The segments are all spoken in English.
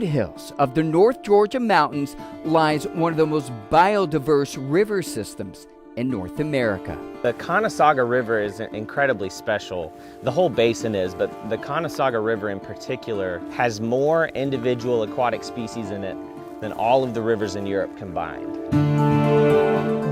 foothills of the North Georgia mountains lies one of the most biodiverse river systems in North America. The Conestoga River is incredibly special. The whole basin is, but the Conestoga River in particular has more individual aquatic species in it than all of the rivers in Europe combined.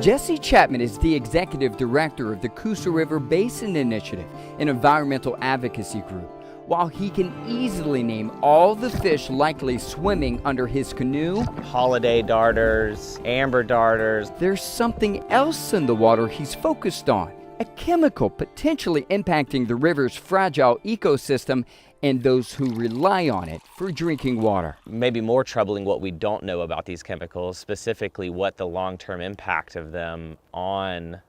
Jesse Chapman is the executive director of the Coosa River Basin Initiative, an environmental advocacy group. While he can easily name all the fish likely swimming under his canoe, Holiday darters, amber darters, there's something else in the water he's focused on, a chemical potentially impacting the river's fragile ecosystem and those who rely on it for drinking water. Maybe more troubling what we don't know about these chemicals, specifically what the long-term impact of them on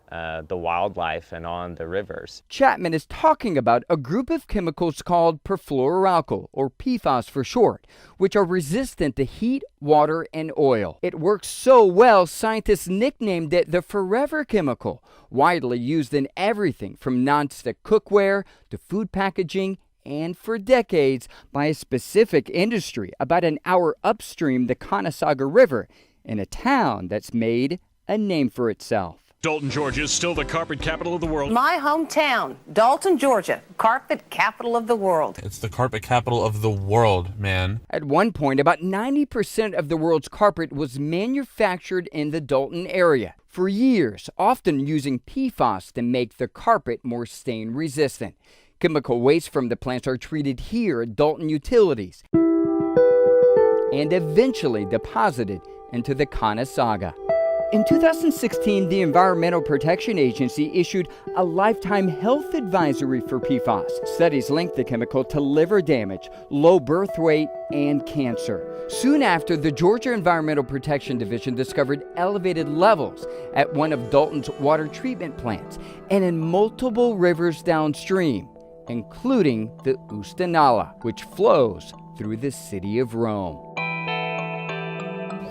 the wildlife and on the rivers. Chapman is talking about a group of chemicals called perfluoroalkyl, or PFAS for short, which are resistant to heat, water, and oil. It works so well, scientists nicknamed it the forever chemical, widely used in everything from nonstick cookware to food packaging, and for decades by a specific industry about an hour upstream the Conestoga River in a town that's made a name for itself. Dalton, Georgia is still the carpet capital of the world. My hometown, Dalton, Georgia, carpet capital of the world. It's the carpet capital of the world, man. At one point, about 90% of the world's carpet was manufactured in the Dalton area. For years, often using PFAS to make the carpet more stain resistant. Chemical waste from the plants are treated here at Dalton Utilities and eventually deposited into the Conestoga. In 2016, the Environmental Protection Agency issued a lifetime health advisory for PFAS. Studies linked the chemical to liver damage, low birth weight, and cancer. Soon after, the Georgia Environmental Protection Division discovered elevated levels at one of Dalton's water treatment plants and in multiple rivers downstream, including the Oostanala, which flows through the city of Rome.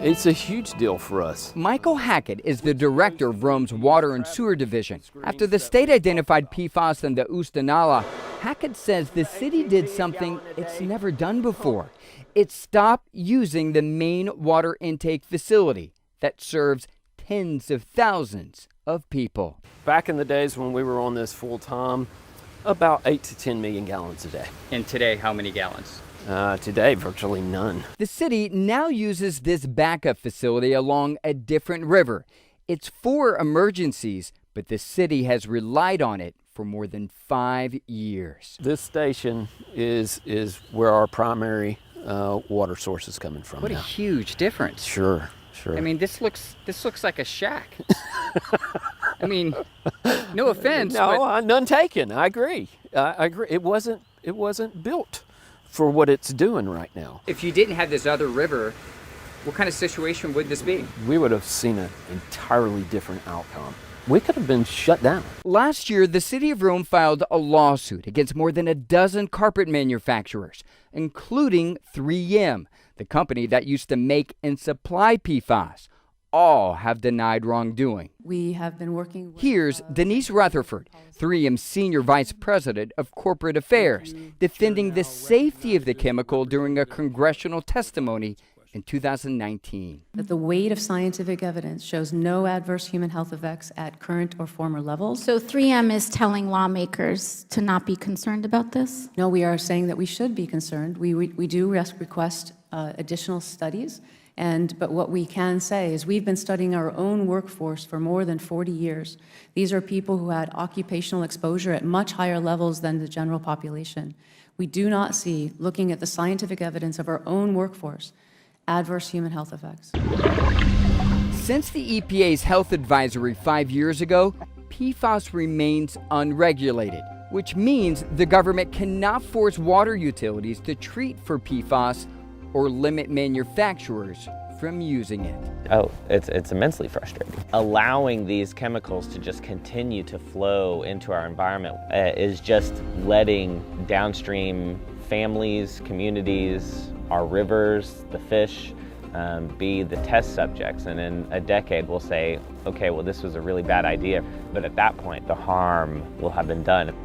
It's a huge deal for us. Michael Hackett is the director of Rome's Water and Sewer Division. After the state identified PFAS in the Oostanala, Hackett says the city did something it's never done before. It stopped using the main water intake facility that serves tens of thousands of people. Back in the days when we were on this full time, about 8 to 10 million gallons a day. And today, how many gallons? Today, virtually none. The city now uses this backup facility along a different river. It's for emergencies, but the city has relied on it for more than 5 years. This station is where our primary water source is coming from. What now. A huge difference. Sure. I mean, this looks like a shack. I mean, no offense. No, none taken. I agree. I agree. It wasn't built for what it's doing right now. If you didn't have this other river, what kind of situation would this be? We would have seen an entirely different outcome. We could have been shut down. Last year, the city of Rome filed a lawsuit against more than a dozen carpet manufacturers, including 3M, the company that used to make and supply PFAS. All have denied wrongdoing. We have been working with, Here's Denise Rutherford, 3M's Senior Vice President of Corporate Affairs, defending the safety of the chemical during a congressional testimony in 2019. That the weight of scientific evidence shows no adverse human health effects at current or former levels. So 3M is telling lawmakers to not be concerned about this? No, we are saying that we should be concerned. We do request additional studies. But what we can say is we've been studying our own workforce for more than 40 years. These are people who had occupational exposure at much higher levels than the general population. We do not see, looking at the scientific evidence of our own workforce, adverse human health effects. Since the EPA's health advisory 5 years ago, PFAS remains unregulated, which means the government cannot force water utilities to treat for PFAS or limit manufacturers from using it. Oh, it's immensely frustrating. Allowing these chemicals to just continue to flow into our environment is just letting downstream families, communities, our rivers, the fish, be the test subjects. And in a decade, we'll say, okay, well, this was a really bad idea. But at that point, the harm will have been done.